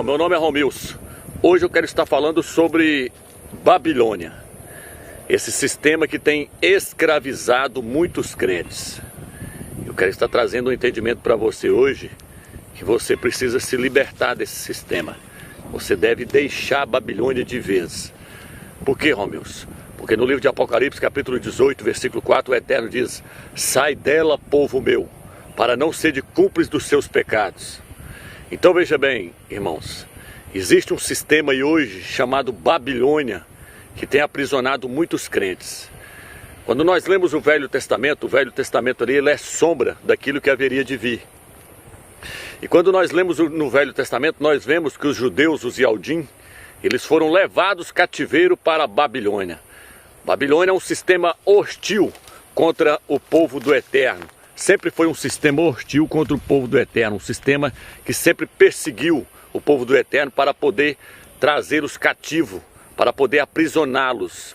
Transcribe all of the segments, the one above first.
meu nome é Romilson. Hoje eu quero estar falando sobre Babilônia, esse sistema que tem escravizado muitos crentes. Eu quero estar trazendo um entendimento para você hoje, que você precisa se libertar desse sistema. Você deve deixar a Babilônia de vez. Por que, Romilson? Porque no livro de Apocalipse, capítulo 18, versículo 4, o Eterno diz: sai dela, povo meu, para não ser de cúmplice dos seus pecados. Então veja bem, irmãos, existe um sistema aí hoje chamado Babilônia, que tem aprisionado muitos crentes. Quando nós lemos o Velho Testamento ali, ele é sombra daquilo que haveria de vir. E quando nós lemos no Velho Testamento, nós vemos que os judeus, os Yaldim, eles foram levados cativeiro para a Babilônia. Babilônia é um sistema hostil contra o povo do Eterno. Sempre foi um sistema hostil contra o povo do Eterno, um sistema que sempre perseguiu o povo do Eterno para poder trazê-los cativos, para poder aprisioná-los.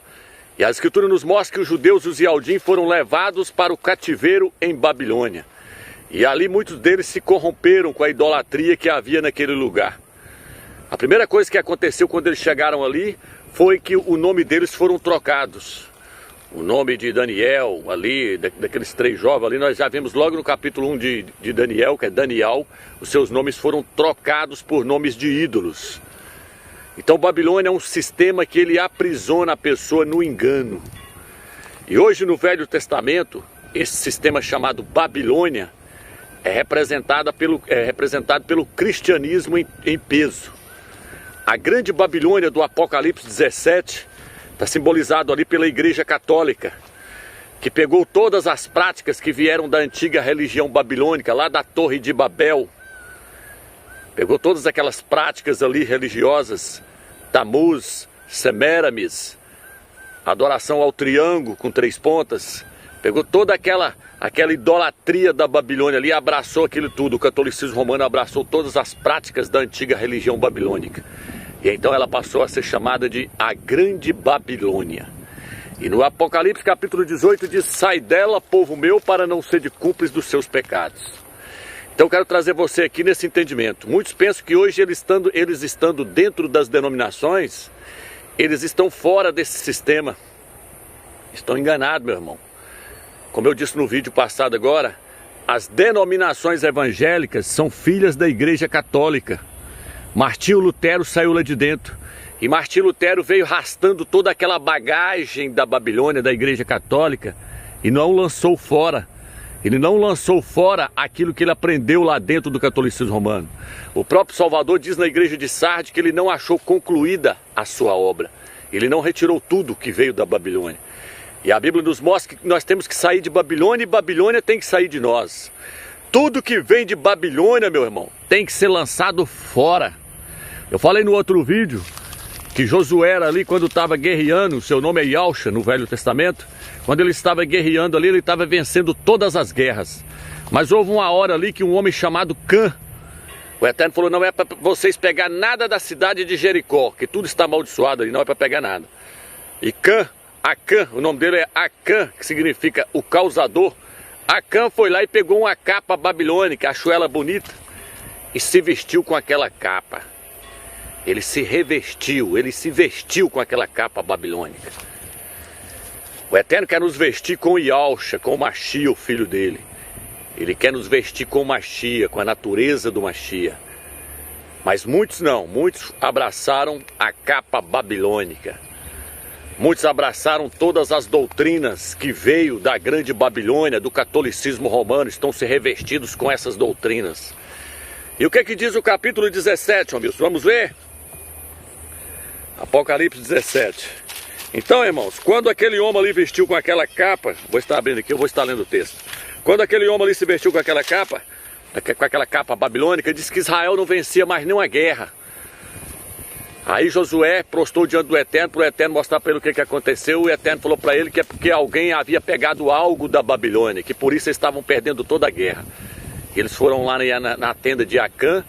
E a Escritura nos mostra que os judeus, os Yaldim, foram levados para o cativeiro em Babilônia. E ali muitos deles se corromperam com a idolatria que havia naquele lugar. A primeira coisa que aconteceu quando eles chegaram ali foi que o nome deles foram trocados. O nome de Daniel, ali, daqueles 3 jovens ali, nós já vimos logo no capítulo 1 de Daniel, que é Daniel, os seus nomes foram trocados por nomes de ídolos. Então Babilônia é um sistema que ele aprisiona a pessoa no engano. E hoje no Velho Testamento, esse sistema chamado Babilônia é representado pelo cristianismo em peso. A grande Babilônia do Apocalipse 17 está simbolizado ali pela Igreja Católica, que pegou todas as práticas que vieram da antiga religião babilônica, lá da Torre de Babel. Pegou todas aquelas práticas ali religiosas, Tamuz, Semiramis, adoração ao triângulo com 3 pontas. Pegou toda aquela idolatria da Babilônia ali, abraçou aquilo tudo. O catolicismo romano abraçou todas as práticas da antiga religião babilônica. E então ela passou a ser chamada de a Grande Babilônia. E no Apocalipse capítulo 18 diz: sai dela, povo meu, para não ser de cúmplice dos seus pecados. Então eu quero trazer você aqui nesse entendimento. Muitos pensam que hoje eles estando dentro das denominações, eles estão fora desse sistema. Estão enganados, meu irmão. Como eu disse no vídeo passado agora, as denominações evangélicas são filhas da Igreja Católica. Martinho Lutero saiu lá de dentro. E Martinho Lutero veio arrastando toda aquela bagagem da Babilônia, da Igreja Católica, e não lançou fora. Ele não lançou fora aquilo que ele aprendeu lá dentro do catolicismo romano. O próprio Salvador diz na igreja de Sardes que ele não achou concluída a sua obra. Ele não retirou tudo que veio da Babilônia. E a Bíblia nos mostra que nós temos que sair de Babilônia e Babilônia tem que sair de nós. Tudo que vem de Babilônia, meu irmão, tem que ser lançado fora. Eu falei no outro vídeo que Josué ali, quando estava guerreando, seu nome é Yalcha no Velho Testamento, quando ele estava guerreando ali, ele estava vencendo todas as guerras. Mas houve uma hora ali que um homem chamado Cã, o Eterno falou: não é para vocês pegar nada da cidade de Jericó, que tudo está amaldiçoado ali, não é para pegar nada. E Acã, o nome dele é Acã, que significa o causador. Acã foi lá e pegou uma capa babilônica, achou ela bonita e se vestiu com aquela capa. Ele se revestiu, ele se vestiu com aquela capa babilônica. O Eterno quer nos vestir com Yalcha, com o Machia, o filho dele. Ele quer nos vestir com o Machia, com a natureza do Machia. Mas muitos não, muitos abraçaram a capa babilônica. Muitos abraçaram todas as doutrinas que veio da grande Babilônia, do catolicismo romano, estão se revestidos com essas doutrinas. E o que é que diz o capítulo 17, Romilson? Vamos ver? Apocalipse 17. Então, irmãos, quando aquele homem ali vestiu com aquela capa, vou estar abrindo aqui, eu vou estar lendo o texto. Quando aquele homem ali se vestiu com aquela capa babilônica, diz que Israel não vencia mais nenhuma guerra. Aí Josué prostou diante do Eterno, para o Eterno mostrar para ele o que aconteceu. O Eterno falou para ele que é porque alguém havia pegado algo da Babilônia, que por isso eles estavam perdendo toda a guerra. Eles foram lá na tenda de Acã,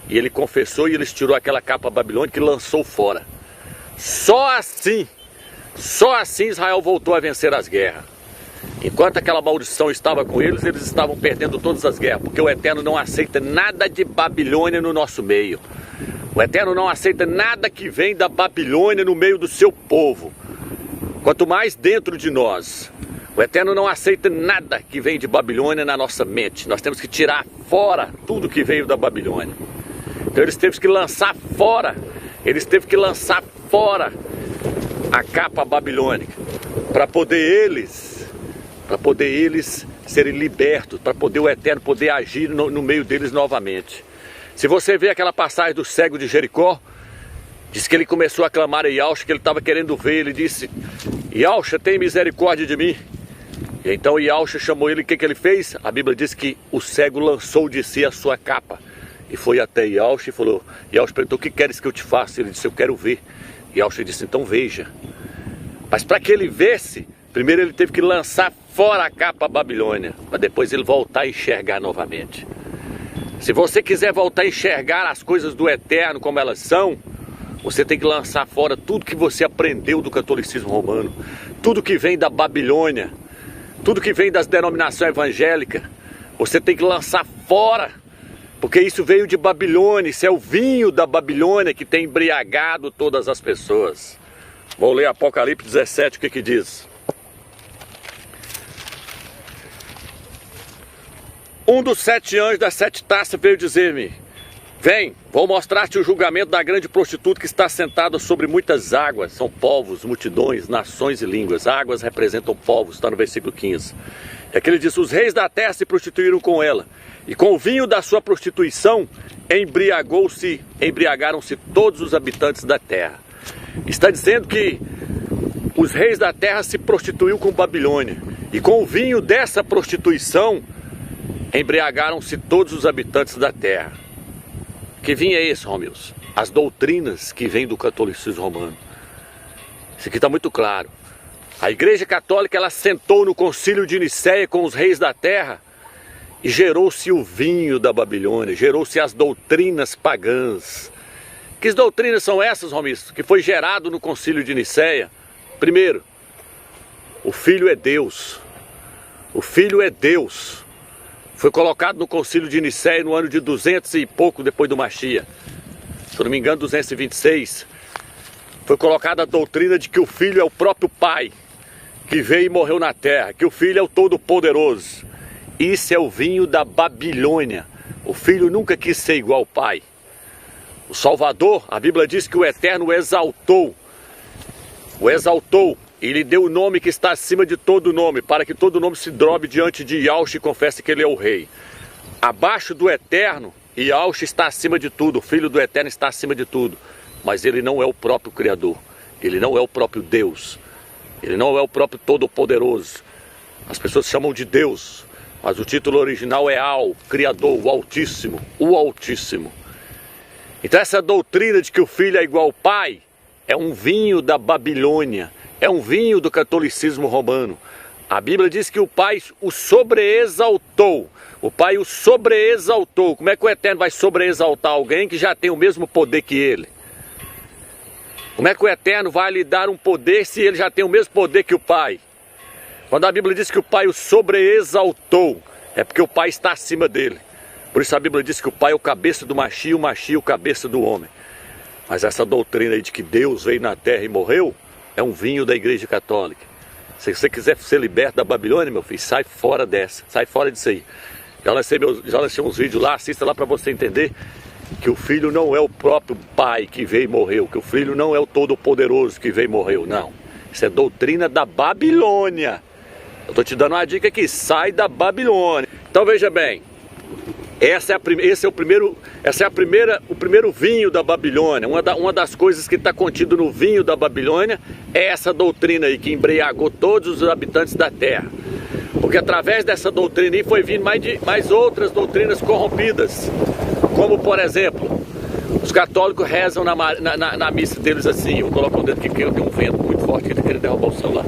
e ele confessou, e eles tirou aquela capa babilônica e lançou fora. Só assim Israel voltou a vencer as guerras. Enquanto aquela maldição estava com eles, eles estavam perdendo todas as guerras, porque o Eterno não aceita nada de Babilônia no nosso meio. O Eterno não aceita nada que vem da Babilônia no meio do seu povo, quanto mais dentro de nós. O Eterno não aceita nada que vem de Babilônia na nossa mente. Nós temos que tirar fora tudo que veio da Babilônia. Então eles teve que lançar fora, a capa babilônica, para poder eles serem libertos, para poder o Eterno poder agir no meio deles novamente. Se você vê aquela passagem do cego de Jericó, diz que ele começou a clamar a Yahshua, que ele estava querendo ver. Ele disse: Yahshua, tem misericórdia de mim. E então Yahshua chamou ele. O que ele fez? A Bíblia diz que o cego lançou de si a sua capa e foi até Yahshua e falou. Yahshua perguntou: o que queres que eu te faça? Ele disse: eu quero ver. Yahshua disse: então veja. Mas para que ele visse, primeiro ele teve que lançar fora a capa Babilônia, para depois ele voltar a enxergar novamente. Se você quiser voltar a enxergar as coisas do Eterno como elas são, você tem que lançar fora tudo que você aprendeu do catolicismo romano, tudo que vem da Babilônia, tudo que vem das denominações evangélicas. Você tem que lançar fora, porque isso veio de Babilônia. Isso é o vinho da Babilônia que tem embriagado todas as pessoas. Vou ler Apocalipse 17, o que diz? Um dos 7 anjos das 7 taças veio dizer-me: vem, vou mostrar-te o julgamento da grande prostituta que está sentada sobre muitas águas. São povos, multidões, nações e línguas. Águas representam povos, está no versículo 15. E aqui ele diz: os reis da terra se prostituíram com ela, e com o vinho da sua prostituição embriagaram-se todos os habitantes da terra. Está dizendo que os reis da terra se prostituíram com Babilônia, e com o vinho dessa prostituição embriagaram-se todos os habitantes da terra. Que vinho é esse, Romilson? As doutrinas que vêm do catolicismo romano. Isso aqui está muito claro. A Igreja Católica, ela sentou no concílio de Nicéia com os reis da terra e gerou-se o vinho da Babilônia, gerou-se as doutrinas pagãs. Que doutrinas são essas, Romilson, que foi gerado no concílio de Nicéia? Primeiro, o Filho é Deus. O Filho é Deus. Foi colocado no concílio de Nicéia no ano de 200 e pouco depois do Mashiach. Se eu não me engano, 226. Foi colocada a doutrina de que o Filho é o próprio Pai, que veio e morreu na terra, que o Filho é o Todo-Poderoso. Isso é o vinho da Babilônia. O Filho nunca quis ser igual ao Pai. O Salvador, a Bíblia diz que o Eterno o exaltou. E lhe deu o nome que está acima de todo nome, para que todo nome se dobre diante de Yahshua e confesse que ele é o Rei. Abaixo do Eterno, Yahshua está acima de tudo, o Filho do Eterno está acima de tudo. Mas ele não é o próprio Criador, ele não é o próprio Deus, ele não é o próprio Todo-Poderoso. As pessoas chamam de Deus, mas o título original é Al, Criador, o Altíssimo, o Altíssimo. Então essa doutrina de que o Filho é igual ao Pai é um vinho da Babilônia, é um vinho do catolicismo romano. A Bíblia diz que o Pai o sobreexaltou. O Pai o sobreexaltou. Como é que o Eterno vai sobreexaltar alguém que já tem o mesmo poder que ele? Como é que o Eterno vai lhe dar um poder se ele já tem o mesmo poder que o Pai? Quando a Bíblia diz que o Pai o sobreexaltou, é porque o Pai está acima dele. Por isso a Bíblia diz que o Pai é o cabeça do Mashiach, o Mashiach é o cabeça do homem. Mas essa doutrina aí de que Deus veio na terra e morreu, é um vinho da Igreja Católica. Se você quiser ser liberto da Babilônia, meu filho, sai fora dessa, sai fora disso aí. Já lancei uns vídeos lá, assista lá para você entender que o Filho não é o próprio Pai que veio e morreu, que o Filho não é o Todo-Poderoso que veio e morreu, não. Isso é doutrina da Babilônia. Eu estou te dando uma dica aqui, sai da Babilônia. Então veja bem, o primeiro vinho da Babilônia. Uma das coisas que está contido no vinho da Babilônia é essa doutrina aí que embriagou todos os habitantes da terra. Porque através dessa doutrina aí foi vindo mais outras doutrinas corrompidas. Como por exemplo, os católicos rezam na missa deles assim. Eu vou colocar o dedo aqui porque eu tenho um vento muito forte que está querendo derrubar o celular.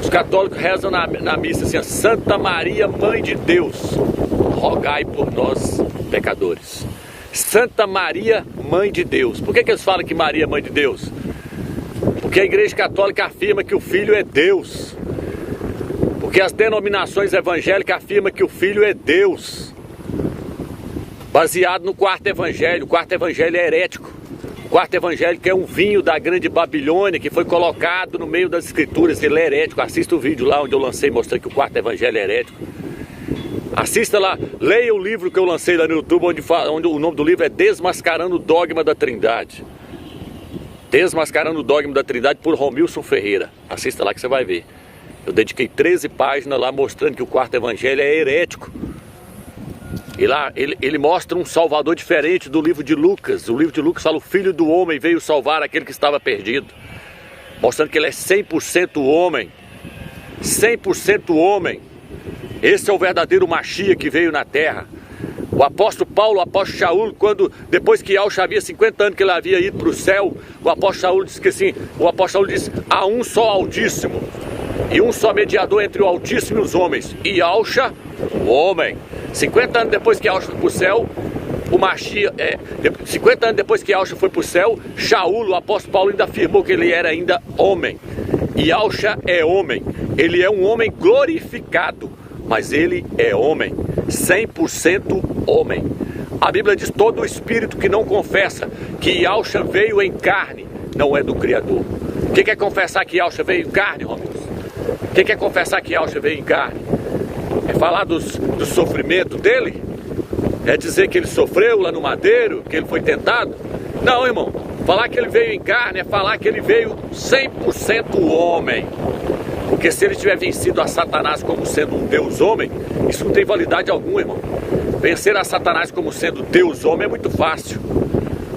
Os católicos rezam na missa assim: Santa Maria, Mãe de Deus, rogai por nós pecadores. Santa Maria, Mãe de Deus. Por que eles falam que Maria é Mãe de Deus? Porque a Igreja Católica afirma que o Filho é Deus. Porque as denominações evangélicas afirmam que o Filho é Deus. Baseado no quarto evangelho. O quarto evangelho é herético. quarto evangelho, que é um vinho da grande Babilônia, que foi colocado no meio das escrituras. Ele é herético. Assista o vídeo lá onde eu lancei mostrando que o quarto evangelho é herético. Assista lá, leia o livro que eu lancei lá no YouTube, onde o nome do livro é Desmascarando o Dogma da Trindade. Desmascarando o Dogma da Trindade, por Romilson Ferreira. Assista lá que você vai ver. Eu dediquei 13 páginas lá mostrando que o quarto evangelho é herético. E lá ele mostra um salvador diferente do livro de Lucas. O livro de Lucas fala: o Filho do Homem veio salvar aquele que estava perdido. Mostrando que ele é 100% homem. 100% homem. Esse é o verdadeiro Machia que veio na terra. O apóstolo Paulo, o apóstolo Shaul, depois que Yahshua havia 50 anos que ele havia ido para o céu, o apóstolo Shaul disse que assim, há um só Altíssimo, e um só mediador entre o Altíssimo e os homens, e Yahshua, o homem. 50 anos depois que Yahshua foi para o céu, o Machia, 50 anos depois que Yahshua foi para o céu, Shaul, o apóstolo Paulo, ainda afirmou que ele era ainda homem. E Yahshua é homem, ele é um homem glorificado. Mas ele é homem, 100% homem. A Bíblia diz: todo espírito que não confessa que Yahshua veio em carne não é do Criador. Quem quer confessar que Yahshua veio em carne, Romilson? Quem quer confessar que Yahshua veio em carne? É falar do sofrimento dele? É dizer que ele sofreu lá no madeiro, que ele foi tentado? Não, irmão. Falar que ele veio em carne é falar que ele veio 100% homem. Porque se ele tiver vencido a Satanás como sendo um Deus homem, isso não tem validade alguma, irmão. Vencer a Satanás como sendo Deus homem é muito fácil.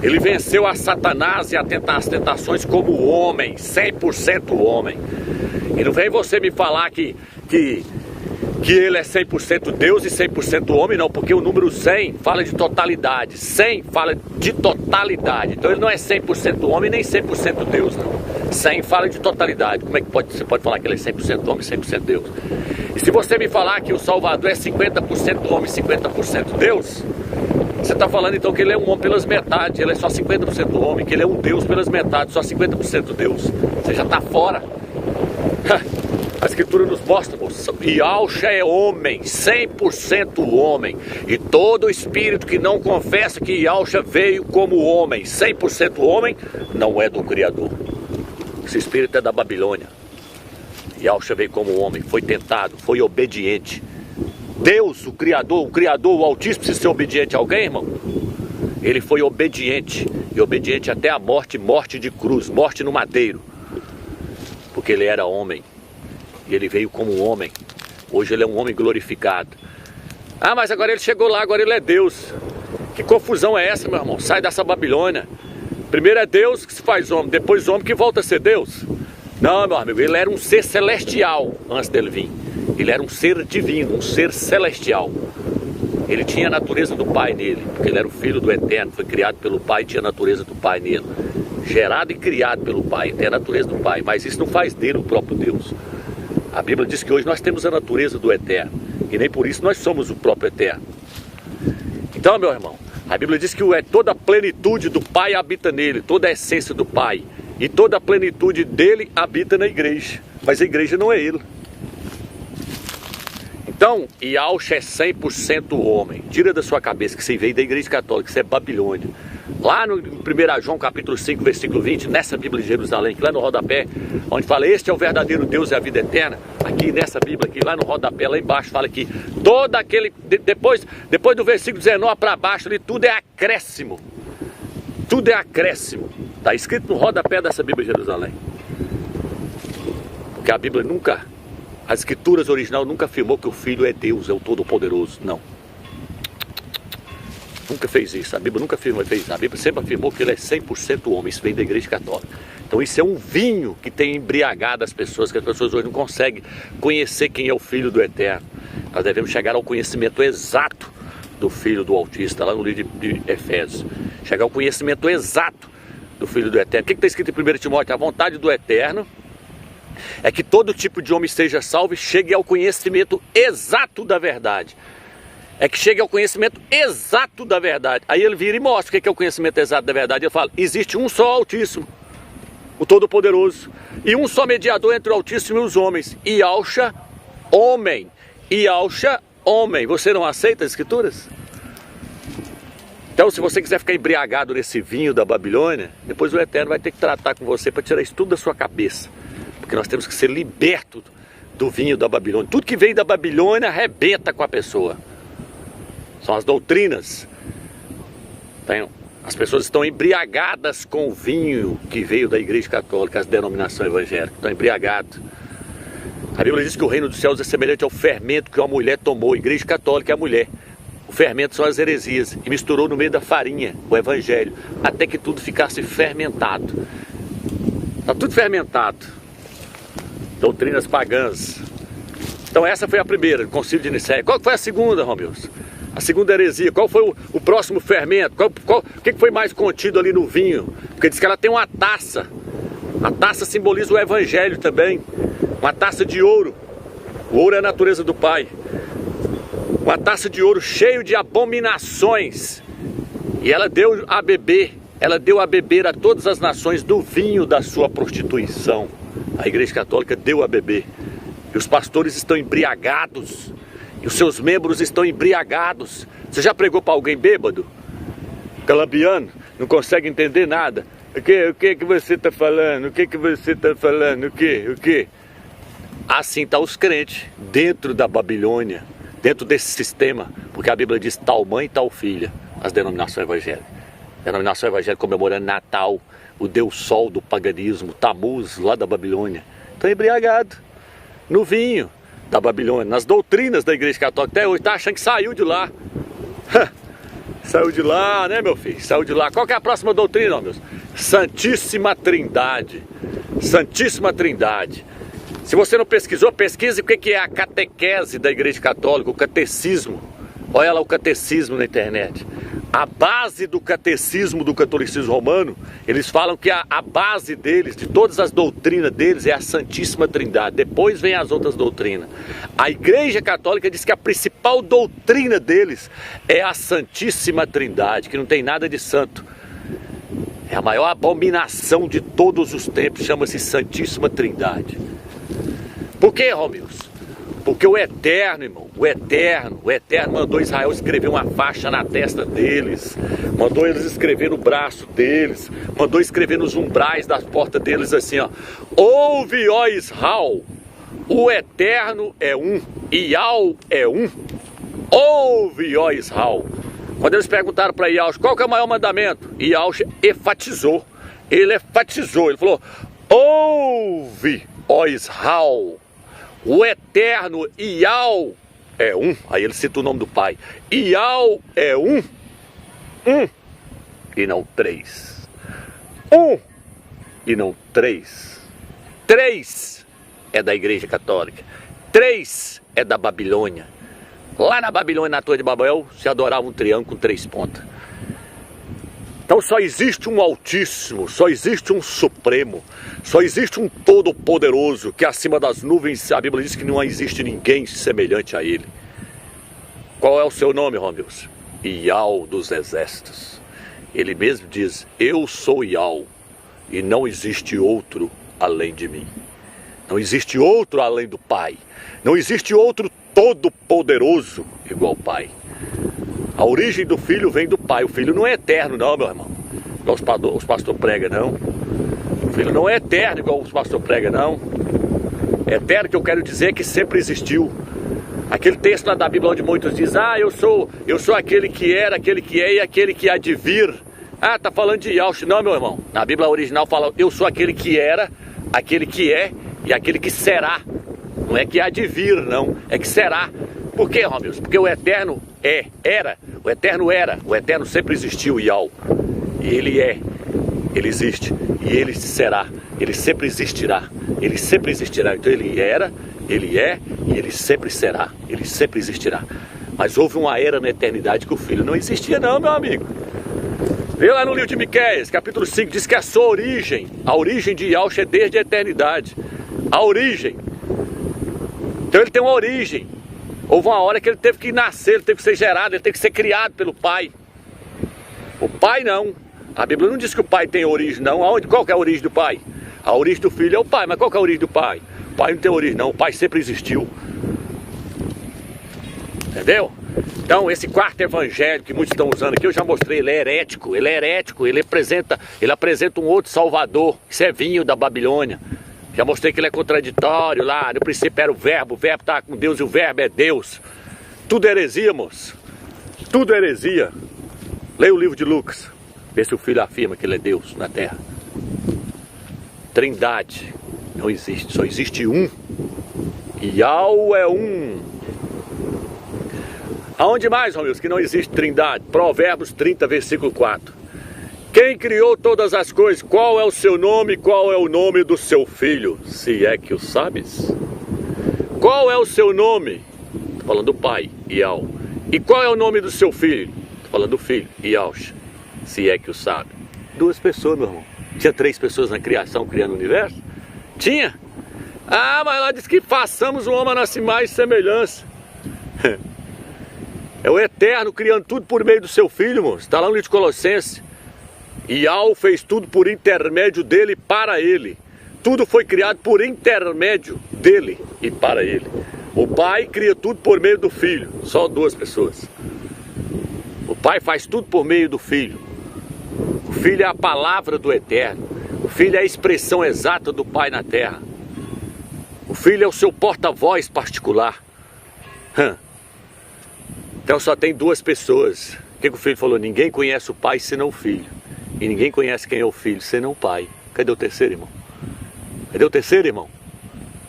Ele venceu a Satanás e as tentações como homem, 100% homem. E não vem você me falar que ele é 100% Deus e 100% homem, não, porque o número 100 fala de totalidade, 100 fala de totalidade, então ele não é 100% homem nem 100% Deus, não. 100 fala de totalidade. Como é que você pode falar que ele é 100% homem e 100% Deus? E se você me falar que o Salvador é 50% homem e 50% Deus, você está falando então que ele é um homem pelas metades, ele é só 50% homem, que ele é um Deus pelas metades, só 50% Deus. Você já está fora. A Escritura nos mostra, moça, Yahshua é homem, 100% homem. E todo espírito que não confessa que Yahshua veio como homem, 100% homem, não é do Criador. Esse espírito é da Babilônia. Yahshua veio como homem, foi tentado, foi obediente. Deus, o Criador, o Altíssimo, precisa ser obediente a alguém, irmão? Ele foi obediente, e obediente até a morte, morte de cruz, morte no madeiro. Porque ele era homem. E ele veio como homem. Hoje ele é um homem glorificado. Ah, mas agora ele chegou lá, agora ele é Deus. Que confusão é essa, meu irmão? Sai dessa Babilônia. Primeiro é Deus que se faz homem, depois homem que volta a ser Deus. Não, meu amigo, ele era um ser celestial antes dele vir. Ele era um ser divino, um ser celestial. Ele tinha a natureza do Pai nele, porque ele era o Filho do Eterno, foi criado pelo Pai e tinha a natureza do Pai nele. Gerado e criado pelo Pai, tem a natureza do Pai, mas isso não faz dele o próprio Deus. A Bíblia diz que hoje nós temos a natureza do Eterno, e nem por isso nós somos o próprio Eterno. Então, meu irmão, a Bíblia diz que toda a plenitude do Pai habita nele, toda a essência do Pai, e toda a plenitude dele habita na igreja, mas a igreja não é ele. Então, Yahshua é 100% homem. Tira da sua cabeça que você veio da igreja católica, isso é Babilônia. Lá no 1 João capítulo 5, versículo 20, nessa Bíblia de Jerusalém, que lá no rodapé, onde fala: este é o verdadeiro Deus e a vida eterna. Aqui nessa Bíblia, aqui lá no rodapé, lá embaixo, fala que todo aquele, depois do versículo 19 para baixo, ali tudo é acréscimo. Tudo é acréscimo. Está escrito no rodapé dessa Bíblia de Jerusalém. Porque a Bíblia nunca, as escrituras originais nunca afirmou que o Filho é Deus, é o Todo-Poderoso. Não. Nunca fez isso. A Bíblia nunca fez isso. A Bíblia sempre afirmou que ele é 100% homem. Isso vem da igreja católica. Então isso é um vinho que tem embriagado as pessoas, que as pessoas hoje não conseguem conhecer quem é o Filho do Eterno. Nós devemos chegar ao conhecimento exato do Filho do Altíssimo, lá no livro de Efésios. Chegar ao conhecimento exato do Filho do Eterno. O que está escrito em 1 Timóteo? A vontade do Eterno é que todo tipo de homem seja salvo e chegue ao conhecimento exato da verdade. É que chegue ao conhecimento exato da verdade. Aí ele vira e mostra o que é o conhecimento exato da verdade. Ele fala: existe um só Altíssimo, o Todo-Poderoso, e um só mediador entre o Altíssimo e os homens, Yahshua, homem. Yahshua, homem. Você não aceita as escrituras? Então, se você quiser ficar embriagado nesse vinho da Babilônia, depois o Eterno vai ter que tratar com você para tirar isso tudo da sua cabeça. Porque nós temos que ser libertos do vinho da Babilônia. Tudo que vem da Babilônia arrebenta com a pessoa. São as doutrinas. As pessoas estão embriagadas com o vinho que veio da Igreja Católica, as denominações evangélicas. Estão embriagadas. A Bíblia diz que o reino dos céus é semelhante ao fermento que uma mulher tomou. A Igreja Católica é a mulher. O fermento são as heresias. E misturou no meio da farinha o evangelho. Até que tudo ficasse fermentado. Está tudo fermentado. Doutrinas pagãs. Então essa foi a primeira, o Concílio de Nicéia. Qual foi a segunda, Romeus? A segunda heresia. Qual foi o próximo fermento? O que foi mais contido ali no vinho? Porque diz que ela tem uma taça. A taça simboliza o evangelho também. Uma taça de ouro. O ouro é a natureza do Pai. Uma taça de ouro cheio de abominações. E ela deu a beber. Ela deu a beber a todas as nações do vinho da sua prostituição. A Igreja Católica deu a beber. E os pastores estão embriagados. E os seus membros estão embriagados. Você já pregou para alguém bêbado? Calambiano? Não consegue entender nada. O que você está falando? O que você está falando? O que? Assim estão os crentes dentro da Babilônia. Dentro desse sistema. Porque a Bíblia diz tal mãe, tal filha. As denominações evangélicas. A denominação evangélica comemorando Natal. O Deus Sol do paganismo. Tamuz lá da Babilônia. Estão embriagados. No vinho da Babilônia, nas doutrinas da Igreja Católica. Até hoje está achando que saiu de lá. Saiu de lá, né, meu filho? Saiu de lá. Qual que é a próxima doutrina, meus? Santíssima Trindade. Santíssima Trindade. Se você não pesquisou, pesquise o que é a catequese da Igreja Católica, o catecismo. Olha lá o catecismo na internet. A base do catecismo do catolicismo romano, eles falam que a base deles, de todas as doutrinas deles, é a Santíssima Trindade. Depois vem as outras doutrinas. A Igreja Católica diz que a principal doutrina deles é a Santíssima Trindade, que não tem nada de santo. É a maior abominação de todos os tempos, chama-se Santíssima Trindade. Por que, Romeus? Porque o Eterno, irmão, o Eterno mandou Israel escrever uma faixa na testa deles, mandou eles escrever no braço deles, mandou escrever nos umbrais das portas deles assim, ó: ouve, ó Israel, o Eterno é um, Iau é um. Ouve, ó Israel. Quando eles perguntaram para Iaush qual que é o maior mandamento, Iaush enfatizou, ele falou: ouve, ó Israel, o Eterno, Iau, é um. Aí ele cita o nome do Pai. Iau é um. E não três. E não três. Três é da Igreja Católica. Três é da Babilônia. Lá na Babilônia, na Torre de Babel, se adorava um triângulo com 3 pontas. Então só existe um Altíssimo, só existe um Supremo, só existe um Todo-Poderoso, que acima das nuvens, a Bíblia diz que não existe ninguém semelhante a Ele. Qual é o seu nome, Romeus? Iau dos Exércitos. Ele mesmo diz: eu sou Iau, e não existe outro além de mim. Não existe outro além do Pai. Não existe outro Todo-Poderoso igual ao Pai. A origem do Filho vem do Pai. O Filho não é eterno não, meu irmão, igual os pastores pregam, não. O Filho não é eterno igual os pastores pregam, não. Eterno que eu quero dizer é que sempre existiu. Aquele texto lá da Bíblia onde muitos dizem: eu sou aquele que era, aquele que é e aquele que há de vir. Tá falando de Yahshua. Não, meu irmão. Na Bíblia original fala: eu sou aquele que era, aquele que é e aquele que será. Não é que há de vir, não. É que será. Por quê, Romeus? Porque o Eterno era. O Eterno era. O Eterno sempre existiu, Iau. E Ele é. Ele existe. E Ele será. Ele sempre existirá. Ele sempre existirá. Então Ele era, Ele é e Ele sempre será. Ele sempre existirá. Mas houve uma era na eternidade que o Filho não existia não, meu amigo. Vê lá no livro de Miqueias, capítulo 5, diz que a sua origem, a origem de Yahshua é desde a eternidade. A origem. Então Ele tem uma origem. Houve uma hora que Ele teve que nascer, Ele teve que ser gerado, Ele teve que ser criado pelo Pai. O Pai não. A Bíblia não diz que o Pai tem origem, não. Qual que é a origem do Pai? A origem do Filho é o Pai, mas qual que é a origem do Pai? O Pai não tem origem, não. O Pai sempre existiu. Entendeu? Então esse quarto evangelho que muitos estão usando aqui, eu já mostrei, ele é herético, ele apresenta um outro salvador, isso é vinho da Babilônia. Já mostrei que ele é contraditório lá, no princípio era o verbo está com Deus e o verbo é Deus. Tudo heresia, moço. Tudo heresia. Leia o livro de Lucas, vê se o filho afirma que ele é Deus na terra. Trindade não existe, só existe um. Yahweh é um. Aonde mais, Romilson, que não existe trindade? Provérbios 30, versículo 4. Quem criou todas as coisas? Qual é o seu nome? Qual é o nome do seu filho? Se é que o sabes. Qual é o seu nome? Estou falando do pai, Yahweh. E qual é o nome do seu filho? Estou falando do filho, Yahweh. Se é que o sabe. 2 pessoas, meu irmão. Tinha 3 pessoas na criação criando o universo? Tinha. Ah, mas lá diz que façamos o homem a nossa imagem e semelhança. É o Eterno criando tudo por meio do seu Filho, moço. Está lá no livro de Colossenses. Yahweh fez tudo por intermédio dele e para ele. Tudo foi criado por intermédio dele e para ele. O Pai cria tudo por meio do Filho. Só 2 pessoas. O Pai faz tudo por meio do Filho. O Filho é a palavra do Eterno. O Filho é a expressão exata do Pai na terra. O Filho é o seu porta-voz particular. Então só tem 2 pessoas. O que o Filho falou? Ninguém conhece o Pai senão o Filho. E ninguém conhece quem é o Filho senão o Pai. Cadê o terceiro, irmão? Cadê o terceiro, irmão?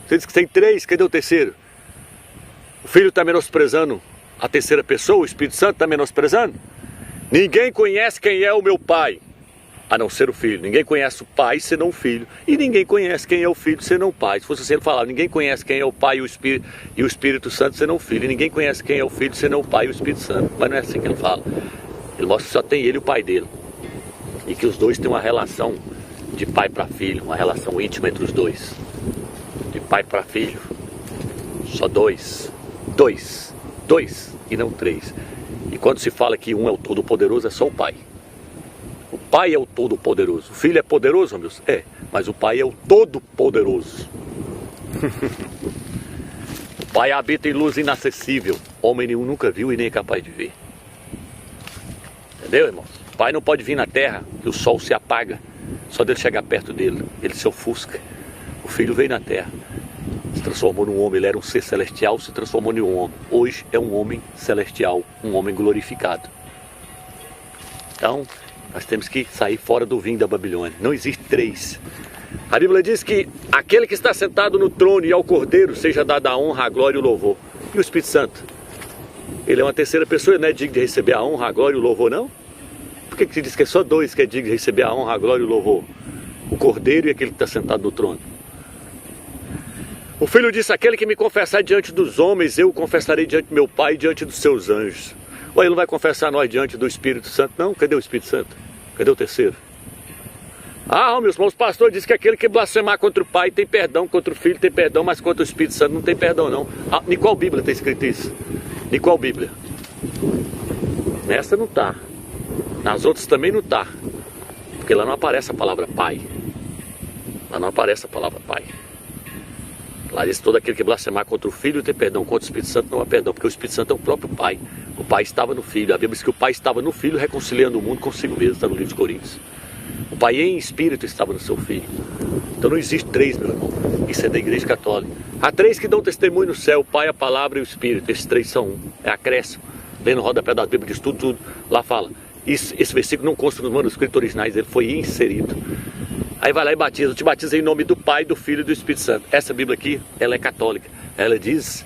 Você disse que tem 3, cadê o terceiro? O Filho está menosprezando a terceira pessoa, o Espírito Santo está menosprezando? Ninguém conhece quem é o meu Pai, a não ser o Filho. Ninguém conhece o Pai senão o Filho. E ninguém conhece quem é o Filho senão o Pai. Se fosse assim, ele falava, ninguém conhece quem é o Pai e o Espírito Santo senão o Filho. E ninguém conhece quem é o Filho senão o Pai e o Espírito Santo. Mas não é assim que ele fala. Ele mostra que só tem ele e o Pai dele. E que os dois têm uma relação de pai para filho, uma relação íntima entre os dois. De pai para filho. Só 2. 2 e não 3. E quando se fala que um é o Todo-Poderoso, é só o Pai. O Pai é o Todo-Poderoso. O Filho é poderoso, Romilson? É, mas o Pai é o Todo-Poderoso. O Pai habita em luz inacessível. Homem nenhum nunca viu e nem é capaz de ver. Entendeu, irmão? O Pai não pode vir na terra, que o sol se apaga. Só dele chegar perto dele, ele se ofusca. O Filho veio na terra, se transformou num homem. Ele era um ser celestial, se transformou em um homem. Hoje é um homem celestial, um homem glorificado. Então, nós temos que sair fora do vinho da Babilônia. Não existe 3. A Bíblia diz que aquele que está sentado no trono e ao Cordeiro seja dada a honra, a glória e o louvor. E o Espírito Santo? Ele é uma terceira pessoa, ele não é digno de receber a honra, a glória e o louvor, não? Por que se diz que é só 2 que é digno de receber a honra, a glória e o louvor? O Cordeiro e aquele que está sentado no trono. O Filho disse, aquele que me confessar diante dos homens, eu o confessarei diante do meu Pai e diante dos seus anjos. Ou ele não vai confessar nós diante do Espírito Santo? Não, cadê o Espírito Santo? Cadê o terceiro? Ah, meus irmãos, o pastor disse que aquele que blasfemar contra o Pai tem perdão, contra o Filho tem perdão, mas contra o Espírito Santo não tem perdão não. Ah, em qual Bíblia está escrito isso? Em qual Bíblia? Nessa não está. Nas outras também não está. Porque lá não aparece a palavra Pai. Lá não aparece a palavra Pai. Lá diz todo aquele que blasfemar contra o Filho tem perdão, contra o Espírito Santo não há perdão, porque o Espírito Santo é o próprio Pai. O Pai estava no Filho. A Bíblia diz que o Pai estava no Filho reconciliando o mundo consigo mesmo, está no livro de Coríntios. O Pai em espírito estava no seu Filho. Então não existe 3, meu irmão. Isso é da Igreja Católica. Há 3 que dão testemunho no céu, o Pai, a Palavra e o Espírito. Esses 3 são um. É acréscimo. Lê no rodapé da Bíblia, diz tudo. Lá fala. Esse versículo não consta nos manuscritos originais, ele foi inserido. Aí vai lá e batiza. Eu te batizo em nome do Pai, do Filho e do Espírito Santo. Essa Bíblia aqui, ela é católica. Ela diz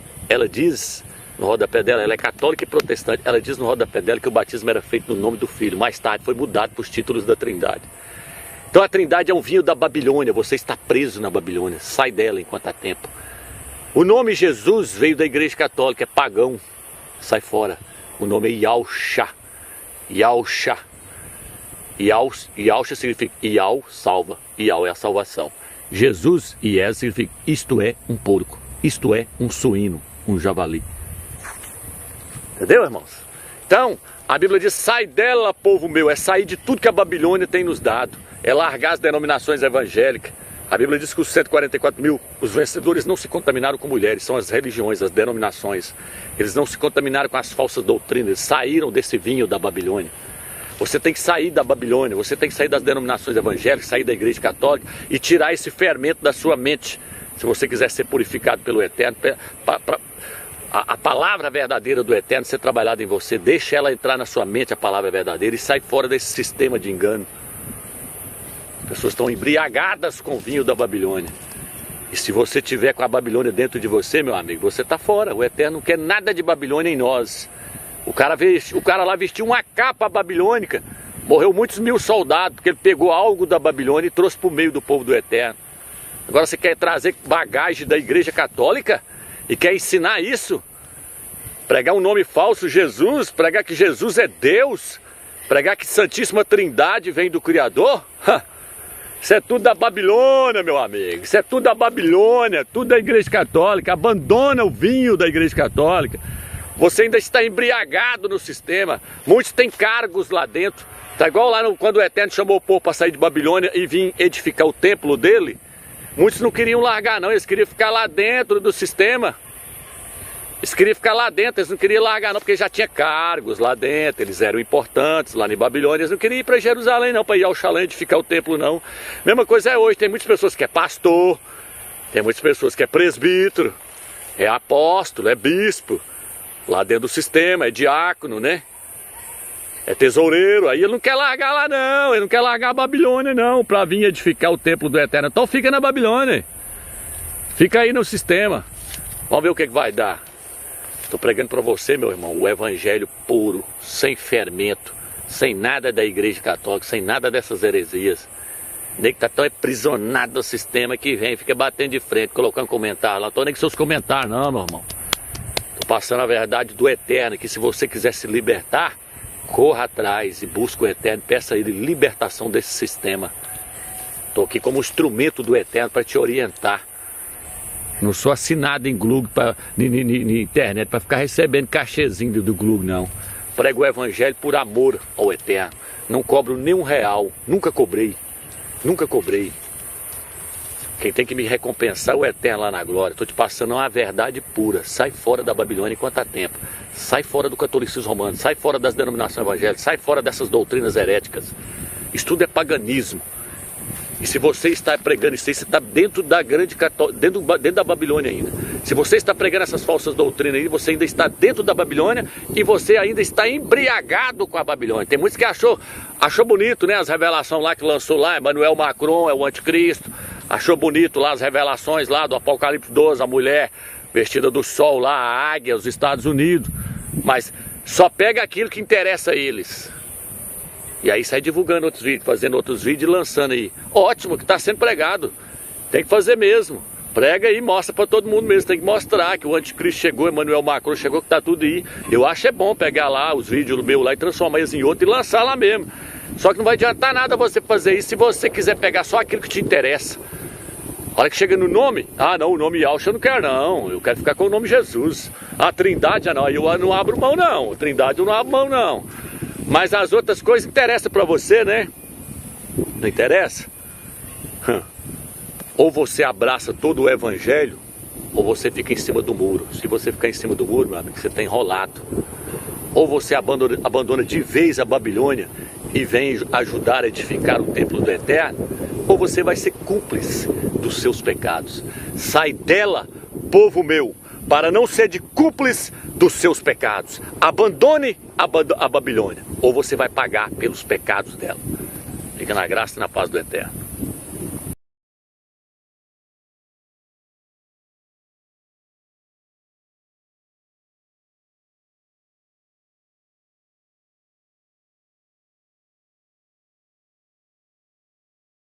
no rodapé dela, ela é católica e protestante. Ela diz no rodapé dela que o batismo era feito no nome do Filho. Mais tarde foi mudado para os títulos da Trindade. Então a Trindade é um vinho da Babilônia. Você está preso na Babilônia. Sai dela enquanto há tempo. O nome Jesus veio da Igreja Católica, é pagão. Sai fora. O nome é Yahushua. Yahushua. Yahushua significa Yahweh salva. Yahweh é a salvação. Jesus, Ies, significa isto é um porco. Isto é um suíno, um javali. Entendeu, irmãos? Então, a Bíblia diz, sai dela, povo meu. É sair de tudo que a Babilônia tem nos dado. É largar as denominações evangélicas. A Bíblia diz que os 144 mil, os vencedores não se contaminaram com mulheres, são as religiões, as denominações. Eles não se contaminaram com as falsas doutrinas, eles saíram desse vinho da Babilônia. Você tem que sair da Babilônia, você tem que sair das denominações evangélicas, sair da igreja católica e tirar esse fermento da sua mente. Se você quiser ser purificado pelo Eterno, a palavra verdadeira do Eterno ser trabalhada em você, deixa ela entrar na sua mente, a palavra verdadeira, e sai fora desse sistema de engano. As pessoas estão embriagadas com o vinho da Babilônia. E se você tiver com a Babilônia dentro de você, meu amigo, você está fora. O Eterno não quer nada de Babilônia em nós. O cara lá vestiu uma capa babilônica. Morreu muitos mil soldados, porque ele pegou algo da Babilônia e trouxe para o meio do povo do Eterno. Agora você quer trazer bagagem da igreja católica e quer ensinar isso? Pregar um nome falso, Jesus, pregar que Jesus é Deus, pregar que Santíssima Trindade vem do Criador? Isso é tudo da Babilônia, meu amigo. Isso é tudo da Babilônia, tudo da igreja católica. Abandona o vinho da igreja católica. Você ainda está embriagado no sistema. Muitos têm cargos lá dentro. Tá igual lá quando o Eterno chamou o povo para sair de Babilônia e vir edificar o templo dele. Muitos não queriam largar não, eles queriam ficar lá dentro do sistema. Eles queriam ficar lá dentro, eles não queriam largar não, porque já tinha cargos lá dentro, eles eram importantes lá em Babilônia, eles não queriam ir para Jerusalém não, para ir ao Xalém edificar o templo não. Mesma coisa é hoje, tem muitas pessoas que é pastor, tem muitas pessoas que é presbítero, é apóstolo, é bispo, lá dentro do sistema, é diácono, né? É tesoureiro, aí ele não quer largar lá não, ele não quer largar a Babilônia não, para vir edificar o templo do Eterno. Então fica na Babilônia, fica aí no sistema, vamos ver o que vai dar. Estou pregando para você, meu irmão, o evangelho puro, sem fermento, sem nada da igreja católica, sem nada dessas heresias. Nem que está tão aprisionado no sistema que vem, fica batendo de frente, colocando comentário lá. Não estou nem com seus comentários não, meu irmão. Estou passando a verdade do Eterno, que se você quiser se libertar, corra atrás e busque o Eterno, peça a Ele libertação desse sistema. Estou aqui como instrumento do Eterno para te orientar. Não sou assinado em Glug, na internet, para ficar recebendo cachezinho do Glug, não. Prego o Evangelho por amor ao Eterno. Não cobro nem R$1, nunca cobrei. Nunca cobrei. Quem tem que me recompensar é o Eterno lá na glória. Estou te passando uma verdade pura. Sai fora da Babilônia enquanto há tempo. Sai fora do catolicismo romano. Sai fora das denominações evangélicas. Sai fora dessas doutrinas heréticas. Isso tudo é paganismo. E se você está pregando isso aí, você está dentro da grande dentro da Babilônia ainda. Se você está pregando essas falsas doutrinas aí, você ainda está dentro da Babilônia e você ainda está embriagado com a Babilônia. Tem muitos que achou bonito, né? As revelações lá que lançou lá, Emmanuel Macron é o anticristo. Achou bonito lá as revelações lá do Apocalipse 12, a mulher vestida do sol lá, a águia, os Estados Unidos. Mas só pega aquilo que interessa a eles. E aí sai divulgando outros vídeos, fazendo outros vídeos e lançando aí. Ótimo, que está sendo pregado. Tem que fazer mesmo. Prega aí, mostra para todo mundo mesmo. Tem que mostrar que o anticristo chegou, Emmanuel Macron chegou, que está tudo aí. Eu acho é bom pegar lá os vídeos meus lá e transformar eles em outro e lançar lá mesmo. Só que não vai adiantar nada você fazer isso se você quiser pegar só aquilo que te interessa. A hora que chega no nome, não, o nome Yahshua eu não quero não, eu quero ficar com o nome Jesus. A Trindade, não, eu não abro mão não, a Trindade eu não abro mão não. Mas as outras coisas interessam para você, né? Não interessa? Ou você abraça todo o evangelho, ou você fica em cima do muro. Se você ficar em cima do muro, meu amigo, você está enrolado. Ou você abandona de vez a Babilônia e vem ajudar a edificar o templo do Eterno, ou você vai ser cúmplice dos seus pecados. Sai dela, povo meu, para não ser de cúmplice dos seus pecados. Abandone a Babilônia, ou você vai pagar pelos pecados dela. Fica na graça e na paz do Eterno.